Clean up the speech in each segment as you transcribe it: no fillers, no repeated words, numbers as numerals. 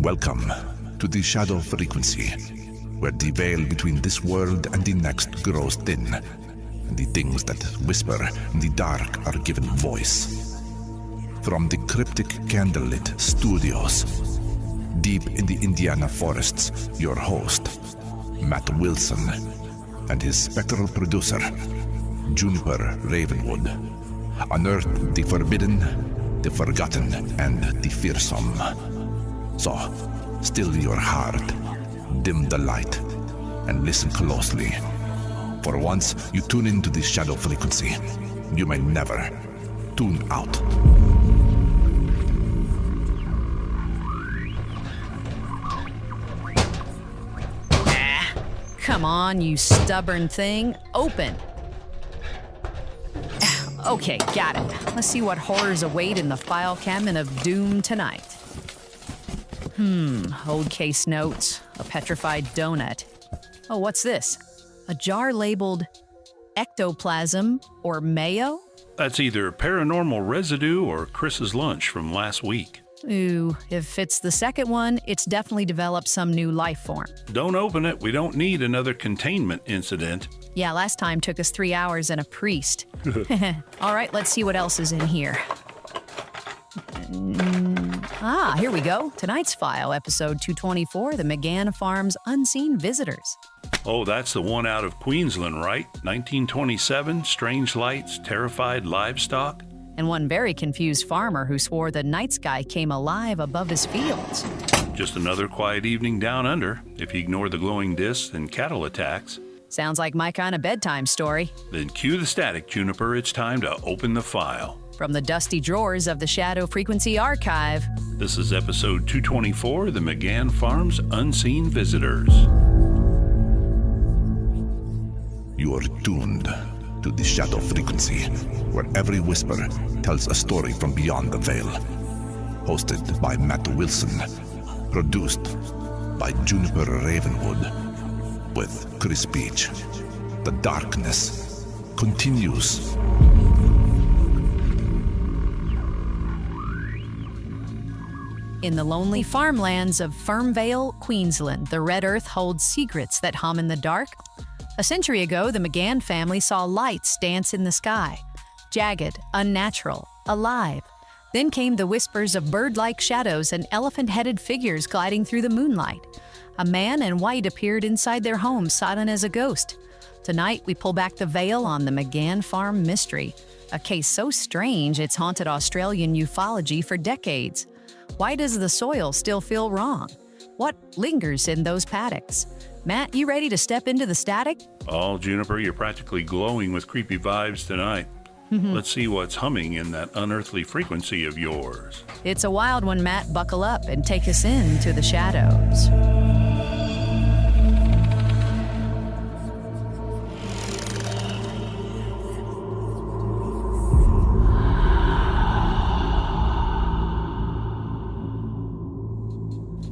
Welcome to the shadow frequency, where the veil between this world and the next grows thin, and the things that whisper in the dark are given voice. From the cryptic candlelit studios, deep in the Indiana forests, your host, Matt Wilson, and his spectral producer, Juniper Ravenwood, unearth the forbidden, the forgotten, and the fearsome. So, still your heart, dim the light, and listen closely. For once you tune into the shadow frequency, you may never tune out. Come on, you stubborn thing. Open. Okay, got it. Let's see what horrors await in the file cabinet of doom tonight. Old case notes, a petrified donut. Oh, what's this? A jar labeled ectoplasm or mayo? That's either paranormal residue or Chris's lunch from last week. Ooh, if it's the second one, it's definitely developed some new life form. Don't open it. We don't need another containment incident. Yeah, last time took us 3 hours and a priest. All right, let's see what else is in here. Here we go. Tonight's file, episode 224, the McGann Farm's Unseen Visitors. Oh, that's the one out of Queensland, right? 1927, strange lights, terrified livestock. And one very confused farmer who swore the night sky came alive above his fields. Just another quiet evening down under, if you ignore the glowing discs and cattle attacks. Sounds like my kind of bedtime story. Then cue the static, Juniper. It's time to open the file. From the dusty drawers of the Shadow Frequency Archive. This is episode 224, the McGann Farm's Unseen Visitors. You are tuned to the shadow frequency, where every whisper tells a story from beyond the veil. Hosted by Matt Wilson, produced by Juniper Ravenwood, with Chris Beach. The darkness continues. In the lonely farmlands of Fernvale, Queensland, the red earth holds secrets that hum in the dark. A century ago, the McGann family saw lights dance in the sky. Jagged, unnatural, alive. Then came the whispers of bird-like shadows and elephant-headed figures gliding through the moonlight. A man in white appeared inside their home, silent as a ghost. Tonight, we pull back the veil on the McGann Farm mystery, a case so strange it's haunted Australian ufology for decades. Why does the soil still feel wrong? What lingers in those paddocks? Matt, you ready to step into the static? Oh, Juniper, you're practically glowing with creepy vibes tonight. Let's see what's humming in that unearthly frequency of yours. It's a wild one, Matt. Buckle up and take us into the shadows.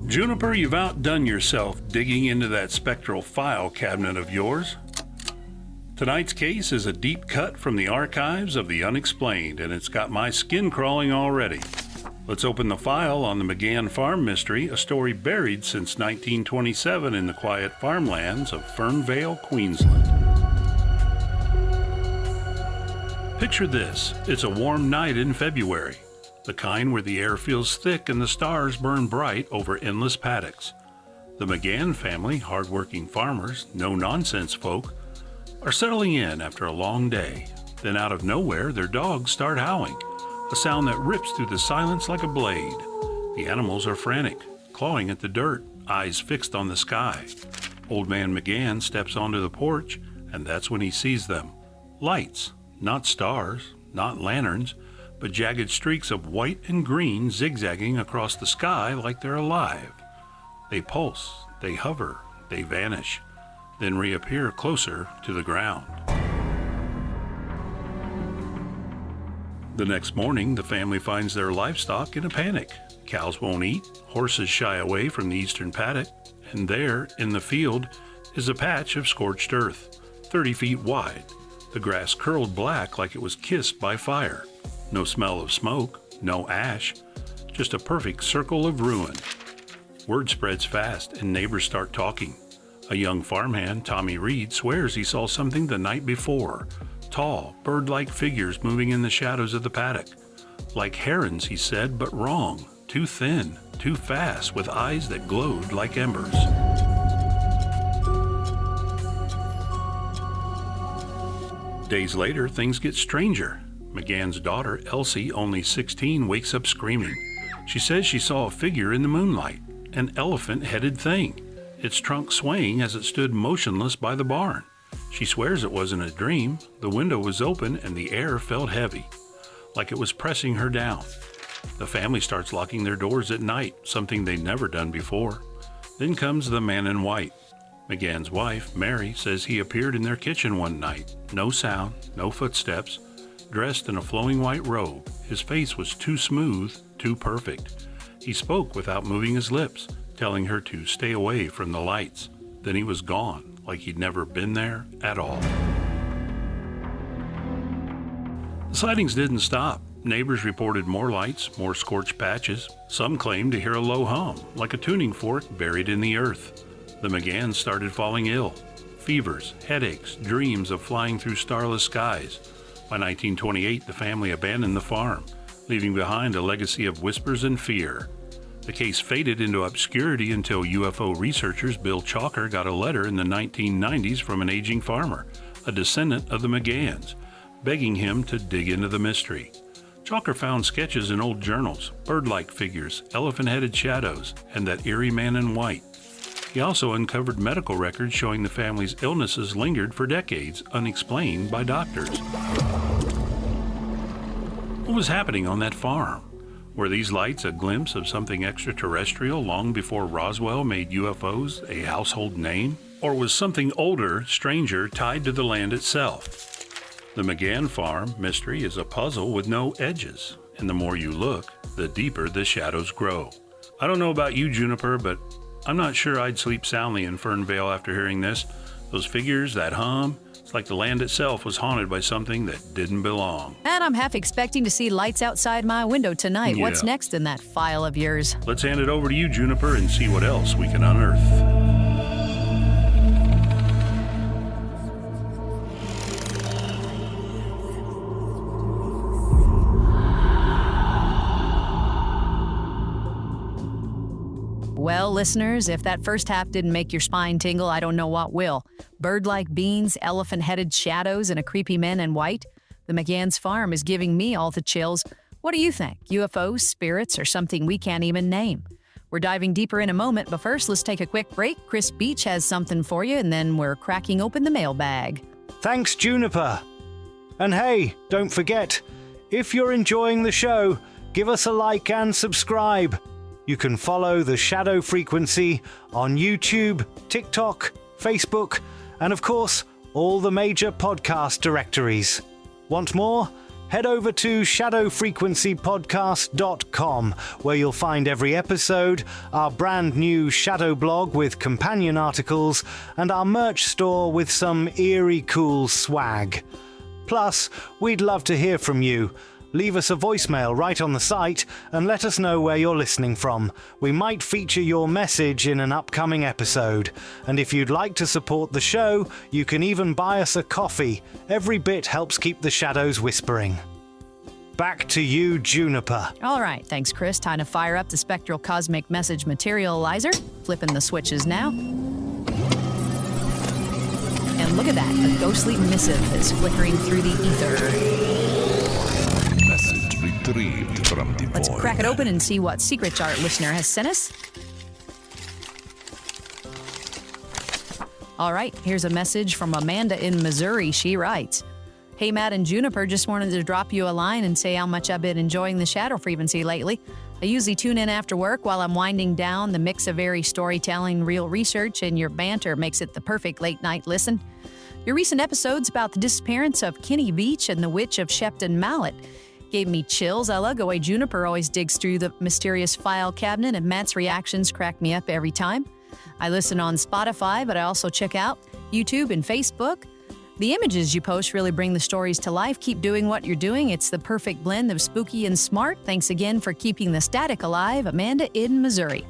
Juniper, you've outdone yourself digging into that spectral file cabinet of yours. Tonight's case is a deep cut from the archives of the unexplained, and it's got my skin crawling already. Let's open the file on the McGann Farm mystery, a story buried since 1927 in the quiet farmlands of Fernvale, Queensland. Picture this. It's a warm night in February. The kind where the air feels thick and the stars burn bright over endless paddocks. The McGann family, hardworking farmers, no-nonsense folk, are settling in after a long day. Then out of nowhere, their dogs start howling, a sound that rips through the silence like a blade. The animals are frantic, clawing at the dirt, eyes fixed on the sky. Old man McGann steps onto the porch, and that's when he sees them. Lights, not stars, not lanterns, but jagged streaks of white and green zigzagging across the sky like they're alive. They pulse, they hover, they vanish, then reappear closer to the ground. The next morning, the family finds their livestock in a panic. Cows won't eat, horses shy away from the eastern paddock, and there, in the field, is a patch of scorched earth, 30 feet wide. The grass curled black like it was kissed by fire. No smell of smoke, no ash, just a perfect circle of ruin. Word spreads fast and neighbors start talking. A young farmhand, Tommy Reed, swears he saw something the night before. Tall, bird-like figures moving in the shadows of the paddock. Like herons, he said, but wrong. Too thin, too fast, with eyes that glowed like embers. Days later, things get stranger. McGann's daughter, Elsie, only 16, wakes up screaming. She says she saw a figure in the moonlight, an elephant-headed thing, its trunk swaying as it stood motionless by the barn. She swears it wasn't a dream. The window was open and the air felt heavy, like it was pressing her down. The family starts locking their doors at night, something they'd never done before. Then comes the man in white. McGann's wife, Mary, says he appeared in their kitchen one night. No sound, no footsteps, dressed in a flowing white robe. His face was too smooth, too perfect. He spoke without moving his lips, telling her to stay away from the lights. Then he was gone, like he'd never been there at all. The sightings didn't stop. Neighbors reported more lights, more scorched patches. Some claimed to hear a low hum, like a tuning fork buried in the earth. The McGanns started falling ill. Fevers, headaches, dreams of flying through starless skies. By 1928, the family abandoned the farm, leaving behind a legacy of whispers and fear. The case faded into obscurity until UFO researchers Bill Chalker got a letter in the 1990s from an aging farmer, a descendant of the McGanns, begging him to dig into the mystery. Chalker found sketches in old journals, bird-like figures, elephant-headed shadows, and that eerie man in white. He also uncovered medical records showing the family's illnesses lingered for decades, unexplained by doctors. What was happening on that farm? Were these lights a glimpse of something extraterrestrial long before Roswell made UFOs a household name? Or was something older, stranger, tied to the land itself? The McGann Farm mystery is a puzzle with no edges, and the more you look, the deeper the shadows grow. I don't know about you, Juniper, but I'm not sure I'd sleep soundly in Fernvale after hearing this. Those figures, that hum, it's like the land itself was haunted by something that didn't belong. And I'm half expecting to see lights outside my window tonight. Yeah. What's next in that file of yours? Let's hand it over to you, Juniper, and see what else we can unearth. Well, listeners, if that first half didn't make your spine tingle, I don't know what will. Bird-like beings, elephant-headed shadows, and a creepy man in white. The McGann's Farm is giving me all the chills. What do you think? UFOs, spirits, or something we can't even name? We're diving deeper in a moment, but first, let's take a quick break. Chris Beach has something for you, and then we're cracking open the mailbag. Thanks, Juniper. And hey, don't forget, if you're enjoying the show, give us a like and subscribe. You can follow The Shadow Frequency on YouTube, TikTok, Facebook, and of course, all the major podcast directories. Want more? Head over to shadowfrequencypodcast.com, where you'll find every episode, our brand new Shadow blog with companion articles, and our merch store with some eerie cool swag. Plus, we'd love to hear from you. Leave us a voicemail right on the site and let us know where you're listening from. We might feature your message in an upcoming episode. And if you'd like to support the show, you can even buy us a coffee. Every bit helps keep the shadows whispering. Back to you, Juniper. All right, thanks, Chris. Time to fire up the Spectral Cosmic Message Materializer. Flipping the switches now. And look at that, a ghostly missive is flickering through the ether. Message retrieved from the Let's void. crack it open and see what secrets our listener has sent us. All right, here's a message from Amanda in Missouri. She writes, "Hey, Matt and Juniper, just wanted to drop you a line and say how much I've been enjoying the Shadow Frequency lately. I usually tune in after work while I'm winding down. The mix of airy storytelling, real research, and your banter makes it the perfect late-night listen. Your recent episodes about the disappearance of Kenny Beach and the Witch of Shepton Mallet gave me chills. I love the way Juniper always digs through the mysterious file cabinet, and Matt's reactions crack me up every time. I listen on Spotify, but I also check out YouTube and Facebook. The images you post really bring the stories to life. Keep doing what you're doing. It's the perfect blend of spooky and smart. Thanks again for keeping the static alive. Amanda in Missouri."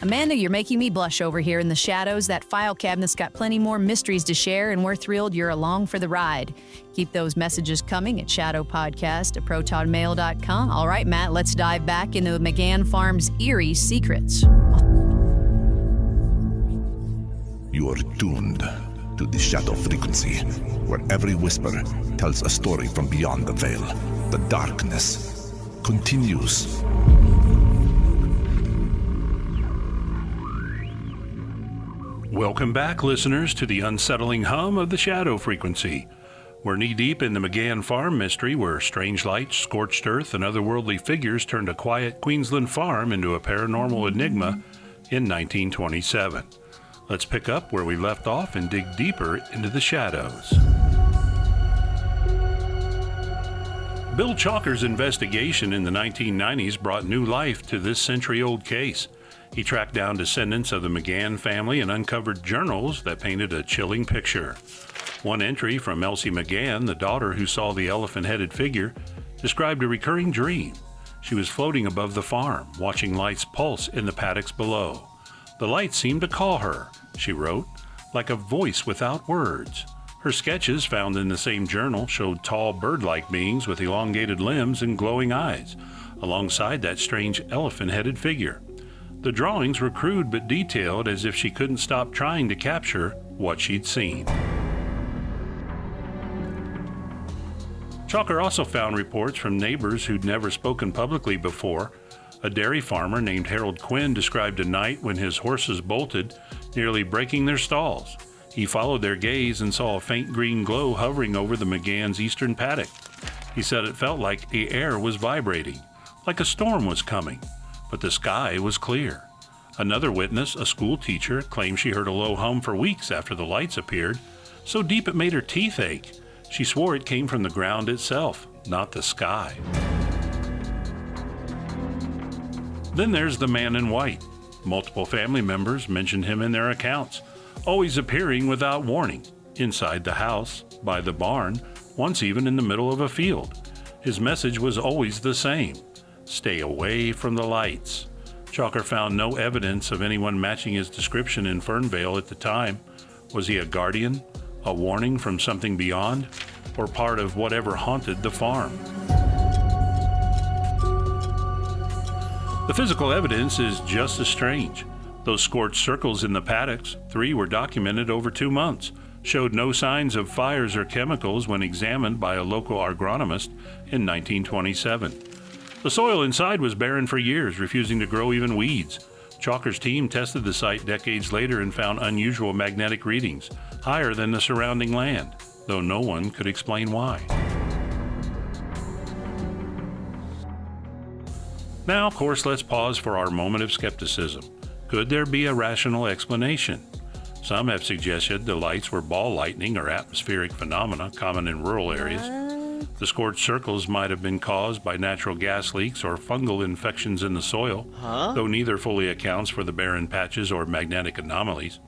Amanda, you're making me blush over here in the shadows. That file cabinet's got plenty more mysteries to share, and we're thrilled you're along for the ride. Keep those messages coming at shadowpodcast@protonmail.com. All right, Matt, let's dive back into McGann Farm's eerie secrets. You are tuned to the shadow frequency, where every whisper tells a story from beyond the veil. The darkness continues. Welcome back, listeners, to the unsettling hum of the shadow frequency. We're knee-deep in the McGann Farm mystery, where strange lights, scorched earth, and otherworldly figures turned a quiet Queensland farm into a paranormal enigma in 1927. Let's pick up where we left off and dig deeper into the shadows. Bill Chalker's investigation in the 1990s brought new life to this century-old case. He tracked down descendants of the McGann family and uncovered journals that painted a chilling picture. One entry from Elsie McGann, the daughter who saw the elephant-headed figure, described a recurring dream. She was floating above the farm, watching lights pulse in the paddocks below. The lights seemed to call her, she wrote, like a voice without words. Her sketches, found in the same journal, showed tall bird-like beings with elongated limbs and glowing eyes, alongside that strange elephant-headed figure. The drawings were crude but detailed, as if she couldn't stop trying to capture what she'd seen. Chalker also found reports from neighbors who'd never spoken publicly before. A dairy farmer named Harold Quinn described a night when his horses bolted, nearly breaking their stalls. He followed their gaze and saw a faint green glow hovering over the McGann's eastern paddock. He said it felt like the air was vibrating, like a storm was coming. But the sky was clear. Another witness, a school teacher, claimed she heard a low hum for weeks after the lights appeared, so deep it made her teeth ache. She swore it came from the ground itself, not the sky. Then there's the man in white. Multiple family members mentioned him in their accounts, always appearing without warning, inside the house, by the barn, once even in the middle of a field. His message was always the same: stay away from the lights. Chalker found no evidence of anyone matching his description in Fernvale at the time. Was he a guardian, a warning from something beyond, or part of whatever haunted the farm? The physical evidence is just as strange. Those scorched circles in the paddocks, 3 were documented over 2 months, showed no signs of fires or chemicals when examined by a local agronomist in 1927. The soil inside was barren for years, refusing to grow even weeds. Chalker's team tested the site decades later and found unusual magnetic readings, higher than the surrounding land, though no one could explain why. Now, of course, let's pause for our moment of skepticism. Could there be a rational explanation? Some have suggested the lights were ball lightning or atmospheric phenomena common in rural areas. The scorched circles might have been caused by natural gas leaks or fungal infections in the soil, though neither fully accounts for the barren patches or magnetic anomalies.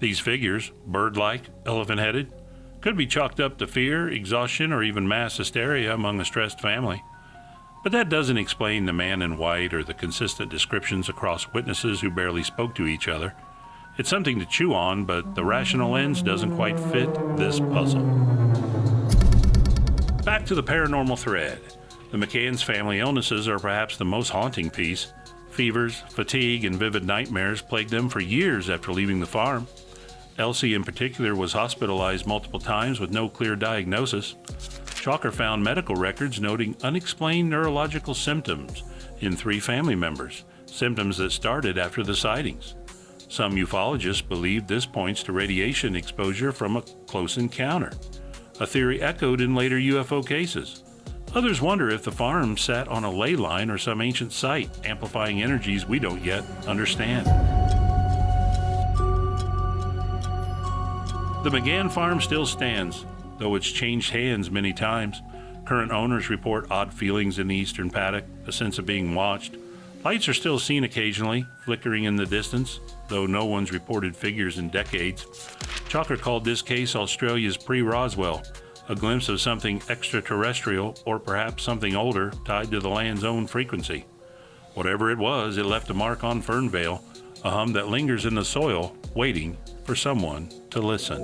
These figures, bird-like, elephant-headed, could be chalked up to fear, exhaustion, or even mass hysteria among a stressed family. But that doesn't explain the man in white or the consistent descriptions across witnesses who barely spoke to each other. It's something to chew on, but the rational lens doesn't quite fit this puzzle. Back to the paranormal thread. The McGann's family illnesses are perhaps the most haunting piece. Fevers, fatigue, and vivid nightmares plagued them for years after leaving the farm. Elsie in particular was hospitalized multiple times with no clear diagnosis. Chalker found medical records noting unexplained neurological symptoms in 3 family members, symptoms that started after the sightings. Some ufologists believe this points to radiation exposure from a close encounter, a theory echoed in later UFO cases. Others wonder if the farm sat on a ley line or some ancient site, amplifying energies we don't yet understand. The McGann Farm still stands, though it's changed hands many times. Current owners report odd feelings in the eastern paddock, a sense of being watched. Lights are still seen occasionally, flickering in the distance, though no one's reported figures in decades. Chalker called this case Australia's pre-Roswell, a glimpse of something extraterrestrial or perhaps something older tied to the land's own frequency. Whatever it was, it left a mark on Fernvale, a hum that lingers in the soil, waiting for someone to listen.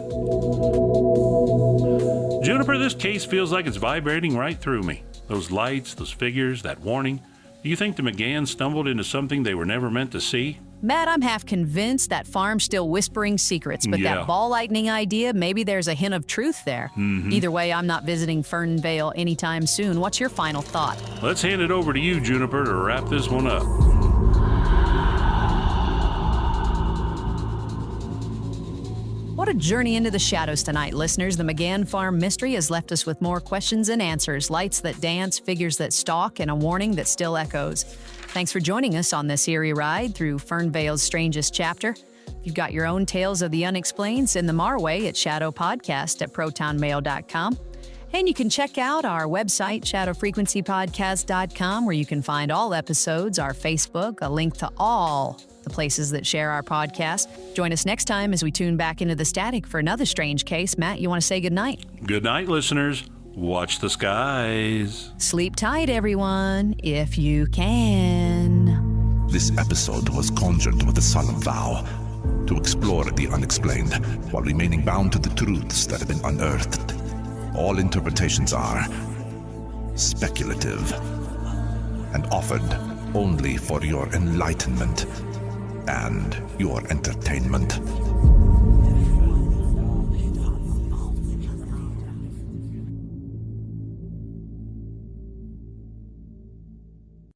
Juniper, this case feels like it's vibrating right through me. Those lights, those figures, that warning. Do you think the McGanns stumbled into something they were never meant to see? Matt, I'm half convinced that farm's still whispering secrets, but Yeah. that ball lightning idea, maybe there's a hint of truth there. Either way, I'm not visiting Fernvale anytime soon. What's your final thought? Let's hand it over to you, Juniper, to wrap this one up. What a journey into the shadows tonight, listeners. The McGann Farm mystery has left us with more questions than answers, lights that dance, figures that stalk, and a warning that still echoes. Thanks for joining us on this eerie ride through Fernvale's strangest chapter. If you've got your own tales of the unexplained, send them our way at shadowpodcast@protonmail.com. And you can check out our website, shadowfrequencypodcast.com, where you can find all episodes, our Facebook, a link to all the places that share our podcast. Join us next time as we tune back into the static for another strange case. Matt, you want to say goodnight? Good night, listeners. Watch the skies. Sleep tight, everyone, if you can. This episode was conjured with a solemn vow to explore the unexplained while remaining bound to the truths that have been unearthed. All interpretations are speculative and offered only for your enlightenment and your entertainment.